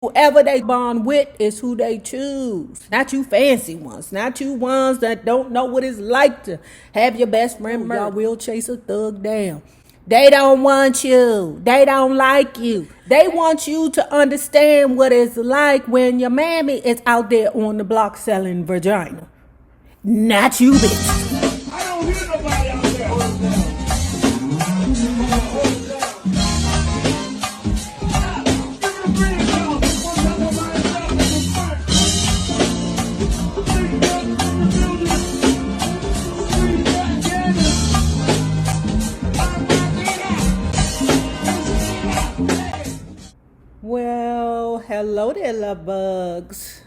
Whoever they bond with is who they choose. Not you fancy ones. Not you ones that don't know what it's like to have your best friend murdered. Y'all will chase a thug down. They don't want you. They don't like you. They want you to understand what it's like when your mammy is out there on the block selling vagina. Not you, bitch. I don't hear nobody out there. Well, hello there, love bugs.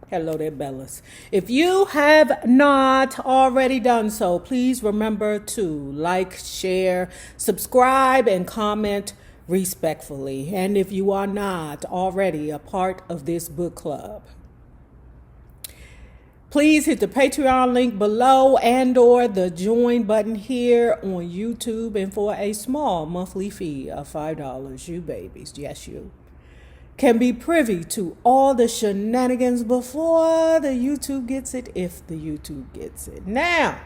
Hello there, Bellas. If you have not already done so, please remember to like, share, subscribe, and comment respectfully. And if you are not already a part of this book club, please hit the Patreon link below and or the join button here on YouTube. And for a small monthly fee of $5, you babies, yes you, can be privy to all the shenanigans before the YouTube gets it, if the YouTube gets it. Now,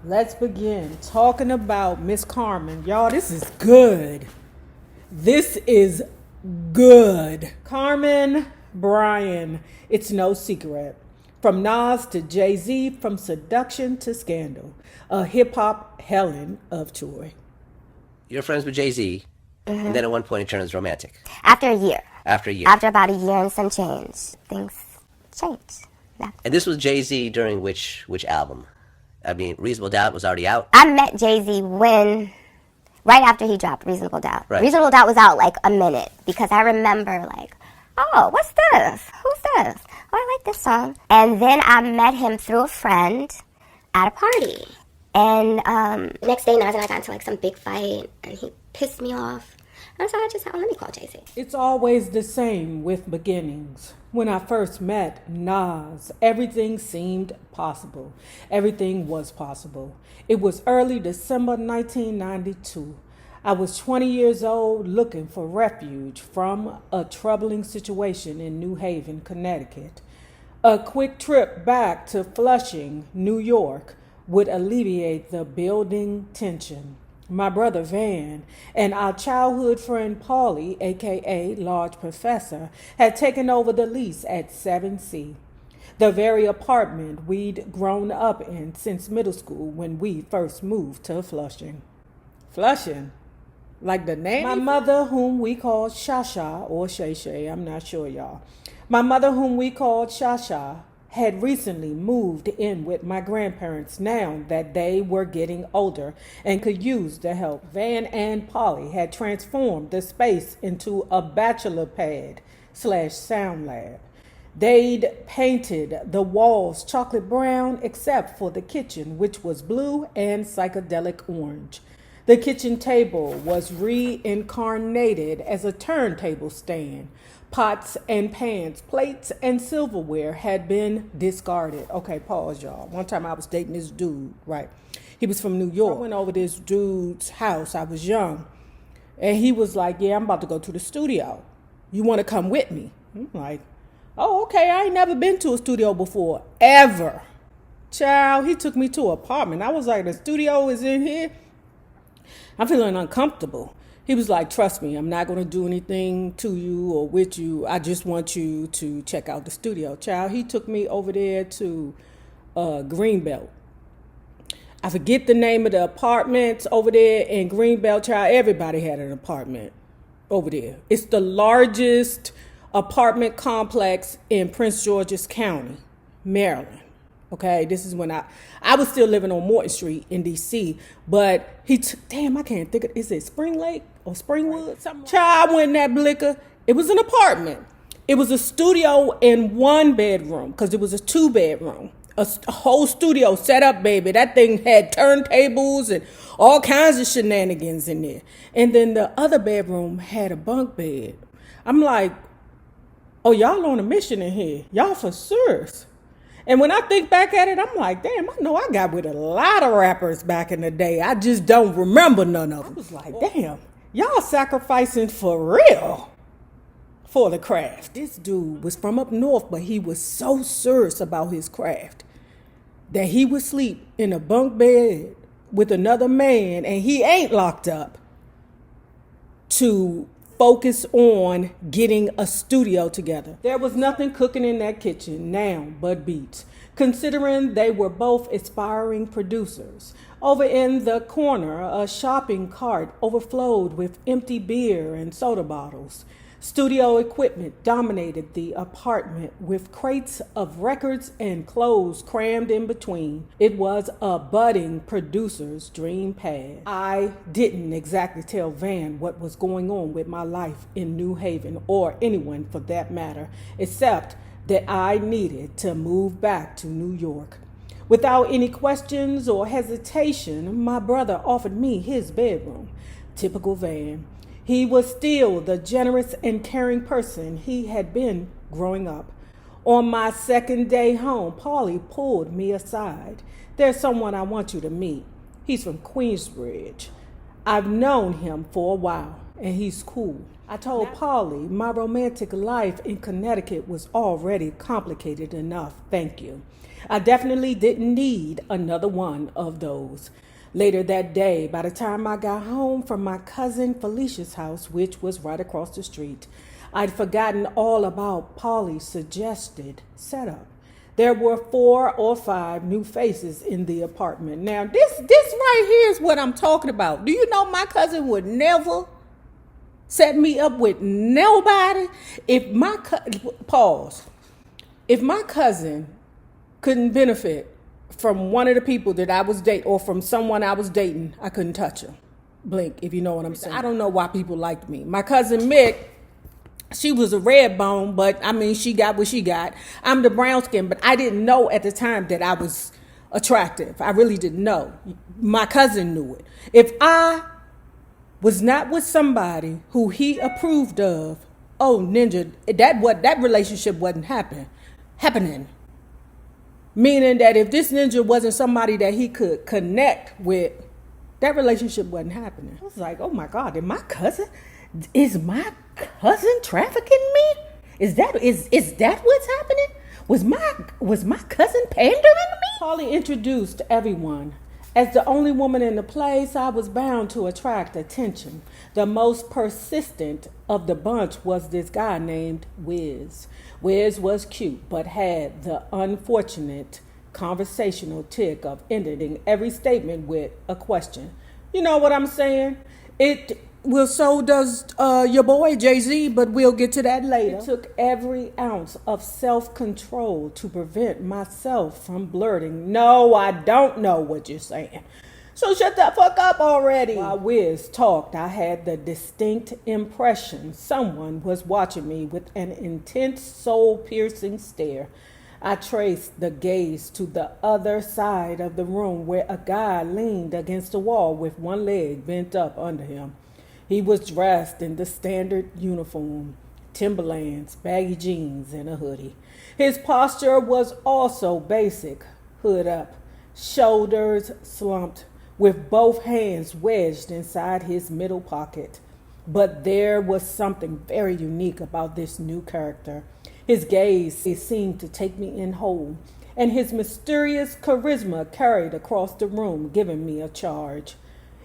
let's begin talking about Miss Carmen. Y'all, this is good. This is good. Carmen, Bryan, it's no secret. From Nas to JayZ, from seduction to scandal. A hip-hop Helen of Troy. You're friends with JayZ, and then at one point it turns romantic. After a year. After a year. After about a year and some change, things changed. Yeah. And this was JayZ during which album? I mean, Reasonable Doubt was already out. I met JayZ right after he dropped Reasonable Doubt. Right. Reasonable Doubt was out like a minute because I remember like, oh, what's this? Who's this? Oh, I like this song. And then I met him through a friend at a party. And next day, Nas and I got into like some big fight, and he pissed me off. And so I just said, oh, let me call JayZ. It's always the same with beginnings. When I first met Nas, everything seemed possible. Everything was possible. It was early December 1992. I was 20 years old looking for refuge from a troubling situation in New Haven, Connecticut. A quick trip back to Flushing, New York would alleviate the building tension. My brother Van and our childhood friend Paulie, aka Large Professor, had taken over the lease at 7C, the very apartment we'd grown up in since middle school when we first moved to Flushing. Flushing? Like the name? My mother, whom we called Shasha or Shay Shay, I'm not sure, y'all. My mother, whom we called Shasha, had recently moved in with my grandparents now that they were getting older and could use the help. Van and Polly had transformed the space into a bachelor pad / sound lab. They'd painted the walls chocolate brown except for the kitchen, which was blue and psychedelic orange. The kitchen table was reincarnated as a turntable stand. Pots and pans, plates and silverware had been discarded. Okay, pause, y'all. One time I was dating this dude, right? He was from New York. I went over this dude's house. I was young. And he was like, yeah, I'm about to go to the studio. You want to come with me? I'm like, oh, okay. I ain't never been to a studio before, ever. Child, he took me to an apartment. I was like, the studio is in here? I'm feeling uncomfortable. He was like, trust me, I'm not going to do anything to you or with you. I just want you to check out the studio. Child, he took me over there to Greenbelt. I forget the name of the apartments over there in Greenbelt. Child, everybody had an apartment over there. It's the largest apartment complex in Prince George's County, Maryland. Okay, this is when I was still living on Morton Street in D.C., but damn, I can't think of, is it Spring Lake or Springwood? Something. Child, I went in that blicker. It was an apartment. It was a studio in one bedroom because it was a 2-bedroom. A whole studio set up, baby. That thing had turntables and all kinds of shenanigans in there. And then the other bedroom had a bunk bed. I'm like, oh, y'all on a mission in here. Y'all for serious. And when I think back at it, I'm like, damn, I know I got with a lot of rappers back in the day. I just don't remember none of them. I was like, damn, y'all sacrificing for real. for the craft. This dude was from up north, but he was so serious about his craft that he would sleep in a bunk bed with another man, and he ain't locked up, to focus on getting a studio together. There was nothing cooking in that kitchen now but beats, considering they were both aspiring producers. Over in the corner, a shopping cart overflowed with empty beer and soda bottles. Studio equipment dominated the apartment with crates of records and clothes crammed in between. It was a budding producer's dream pad. I didn't exactly tell Van what was going on with my life in New Haven, or anyone for that matter, except that I needed to move back to New York. Without any questions or hesitation, my brother offered me his bedroom. Typical Van. He was still the generous and caring person he had been growing up. On my second day home, Paulie pulled me aside. There's someone I want you to meet. He's from Queensbridge. I've known him for a while, and he's cool. I told Paulie my romantic life in Connecticut was already complicated enough, thank you. I definitely didn't need another one of those. Later that day, by the time I got home from my cousin Felicia's house, which was right across the street, I'd forgotten all about Paulie's suggested setup. There were 4 or 5 new faces in the apartment. Now, this right here is what I'm talking about. Do you know my cousin would never set me up with nobody? If my cousin couldn't benefit from one of the people that I was dating, or from someone I was dating, I couldn't touch her. Blink, if you know what I'm saying. I don't know why people liked me. My cousin Mick, she was a red bone, but I mean, she got what she got. I'm the brown skin, but I didn't know at the time that I was attractive. I really didn't know. My cousin knew it. If I was not with somebody who he approved of, oh, Ninja, that relationship wasn't happening. Meaning that if this ninja wasn't somebody that he could connect with, that relationship wasn't happening. I was like, oh my God, is my cousin trafficking me? Is that what's happening? Was my cousin pandering me? Paulie introduced everyone. As the only woman in the place, I was bound to attract attention. The most persistent of the bunch was this guy named Wiz. Wiz was cute, but had the unfortunate conversational tick of ending every statement with a question. You know what I'm saying? So does your boy JayZ, but we'll get to that later. It took every ounce of self-control to prevent myself from blurting, "No, I don't know what you're saying. So shut the fuck up already." While Wiz talked, I had the distinct impression someone was watching me with an intense, soul-piercing stare. I traced the gaze to the other side of the room, where a guy leaned against the wall with one leg bent up under him. He was dressed in the standard uniform, Timberlands, baggy jeans, and a hoodie. His posture was also basic, hood up, shoulders slumped, with both hands wedged inside his middle pocket. But there was something very unique about this new character. His gaze seemed to take me in whole, and his mysterious charisma carried across the room, giving me a charge.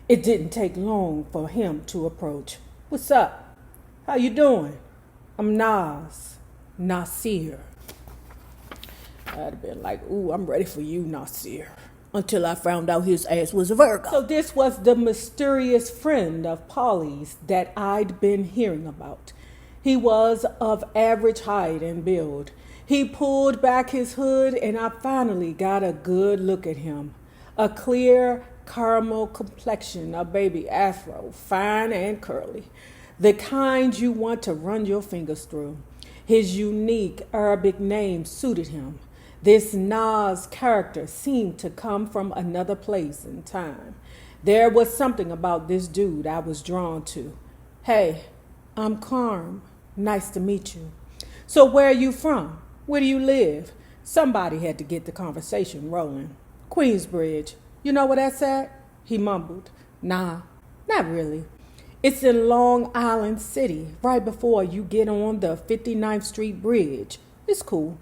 It didn't take long for him to approach. "What's up? How you doing?" "I'm Nasir." I'd have been like, "Ooh, I'm ready for you, Nasir." Until I found out his ass was a Virgo. So this was the mysterious friend of Paulie's that I'd been hearing about. He was of average height and build. He pulled back his hood, and I finally got a good look at him. A clear caramel complexion, a baby afro, fine and curly, the kind you want to run your fingers through. His unique Arabic name suited him. This Nas character seemed to come from another place and time. There was something about this dude I was drawn to. "Hey, I'm Carmen. Nice to meet you. So where are you from? Where do you live?" Somebody had to get the conversation rolling. "Queensbridge. You know where that's at?" He mumbled. "Nah, not really. It's in Long Island City, right before you get on the 59th Street Bridge. It's cool.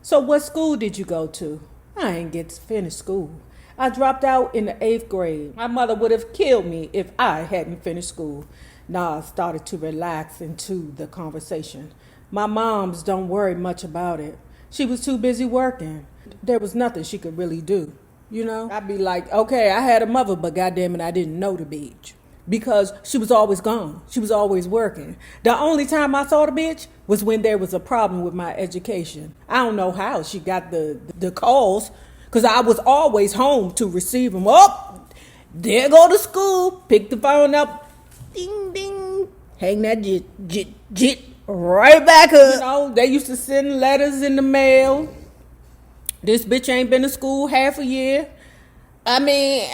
So what school did you go to? I ain't get to finish school. I dropped out in the 8th grade. My mother would have killed me if I hadn't finished school. Nas started to relax into the conversation. My mom's don't worry much about it. She was too busy working. There was nothing she could really do. You know, I'd be like, okay, I had a mother, but goddamn it, I didn't know the bitch. Because she was always gone. She was always working. The only time I saw the bitch was when there was a problem with my education. I don't know how she got the calls, because I was always home to receive them. Oh, there go to school. Pick the phone up. Ding, ding. Hang that jit, right back up. You know, they used to send letters in the mail. This bitch ain't been to school half a year. I mean,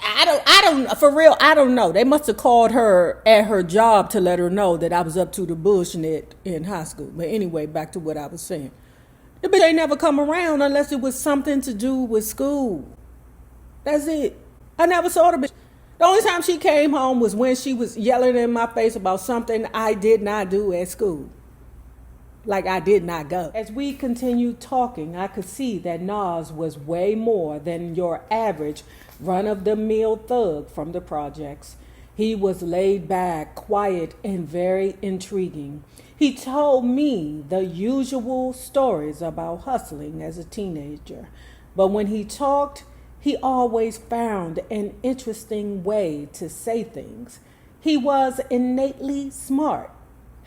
I don't, for real, I don't know. They must have called her at her job to let her know that I was up to the bullshit in high school. But anyway, back to what I was saying. The bitch ain't never come around unless it was something to do with school. That's it. I never saw the bitch. The only time she came home was when she was yelling in my face about something I did not do at school. Like I did not go. As we continued talking, I could see that Nas was way more than your average run-of-the-mill thug from the projects. He was laid back, quiet, and very intriguing. He told me the usual stories about hustling as a teenager. But when he talked, he always found an interesting way to say things. He was innately smart,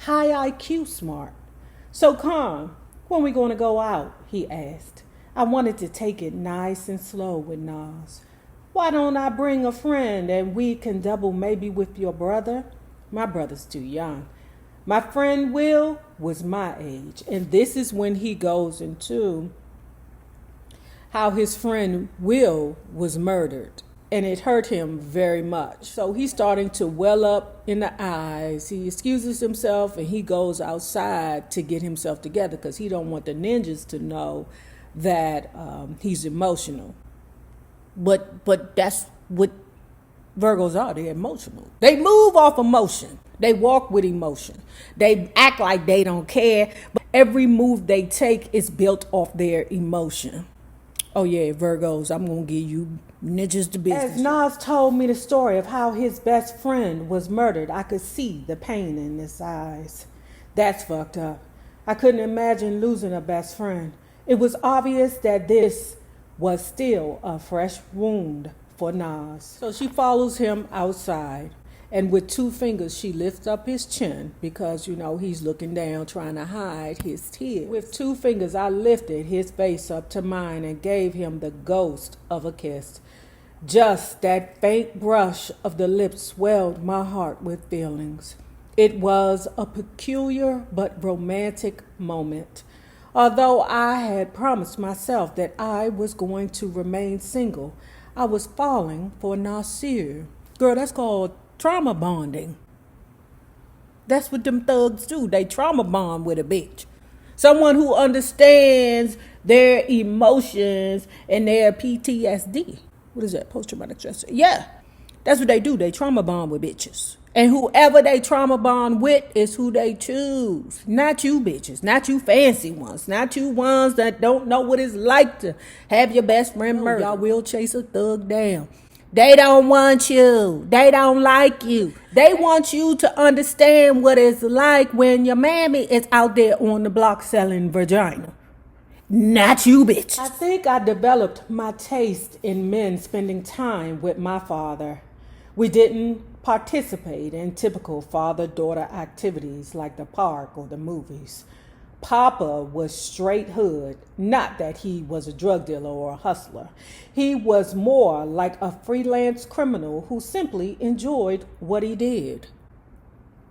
high IQ smart. So, Carm, when we going to go out? He asked. I wanted to take it nice and slow with Nas. Why don't I bring a friend and we can double maybe with your brother? My brother's too young. My friend Will was my age, and this is when he goes into how his friend Will was murdered, and it hurt him very much. So he's starting to well up in the eyes. He excuses himself and he goes outside to get himself together because he don't want the ninjas to know that he's emotional. But that's what Virgos are. They're emotional. They move off emotion. They walk with emotion. They act like they don't care, but every move they take is built off their emotion. Oh yeah, Virgos, I'm going to give you ninjas to business. As Nas told me the story of how his best friend was murdered, I could see the pain in his eyes. That's fucked up. I couldn't imagine losing a best friend. It was obvious that this was still a fresh wound for Nas. So she follows him outside, and with 2 fingers she lifts up his chin because, you know, he's looking down trying to hide his tears. With 2 fingers I lifted his face up to mine and gave him the ghost of a kiss. Just that faint brush of the lips swelled my heart with feelings. It was a peculiar but romantic moment. Although I had promised myself that I was going to remain single, I was falling for Nasir. Girl, that's called trauma bonding. That's what them thugs do. They trauma bond with a bitch. Someone who understands their emotions and their PTSD. What is that? Post-traumatic stress. Yeah, that's what they do. They trauma bond with bitches. And whoever they trauma bond with is who they choose. Not you bitches. Not you fancy ones. Not you ones that don't know what it's like to have your best friend murdered. Y'all will chase a thug down. They don't want you. They don't like you. They want you to understand what it's like when your mammy is out there on the block selling vagina. Not you, bitch. I think I developed my taste in men spending time with my father. We didn't participate in typical father-daughter activities like the park or the movies. Papa was straight hood, not that he was a drug dealer or a hustler. He was more like a freelance criminal who simply enjoyed what he did.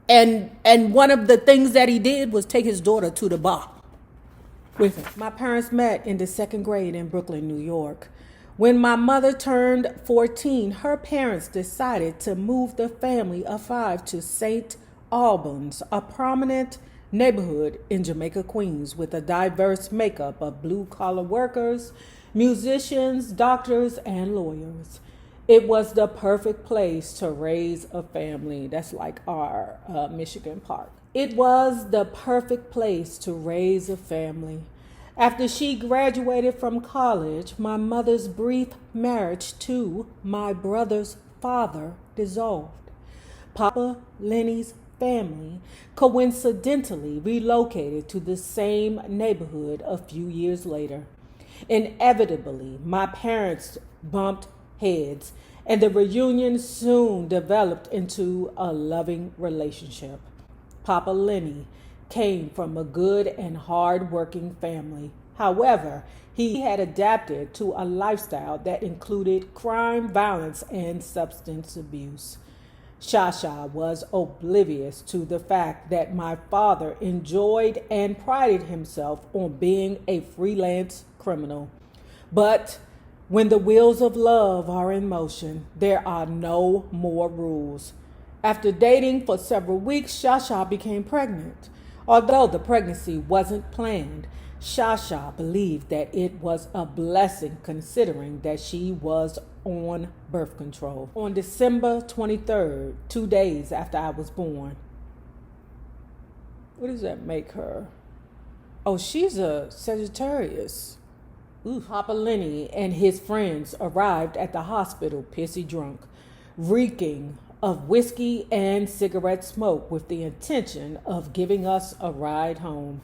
And one of the things that he did was take his daughter to the bar with him. My parents met in the 2nd grade in Brooklyn, New York. When my mother turned 14, her parents decided to move the family of 5 to St. Albans, a prominent neighborhood in Jamaica, Queens, with a diverse makeup of blue-collar workers, musicians, doctors, and lawyers. It was the perfect place to raise a family. That's like our Michigan Park. It was the perfect place to raise a family. After she graduated from college, my mother's brief marriage to my brother's father dissolved. Papa Lenny's family coincidentally relocated to the same neighborhood a few years later. Inevitably, my parents bumped heads, and the reunion soon developed into a loving relationship. Papa Lenny came from a good and hard-working family. However, he had adapted to a lifestyle that included crime, violence, and substance abuse. Shasha was oblivious to the fact that my father enjoyed and prided himself on being a freelance criminal. But when the wheels of love are in motion, there are no more rules. After dating for several weeks, Shasha became pregnant. Although the pregnancy wasn't planned, Shasha believed that it was a blessing considering that she was on birth control. On December 23rd, 2 days after I was born. What does that make her? Oh, she's a Sagittarius. Ooh. Papa Lenny and his friends arrived at the hospital pissy drunk, reeking of whiskey and cigarette smoke with the intention of giving us a ride home.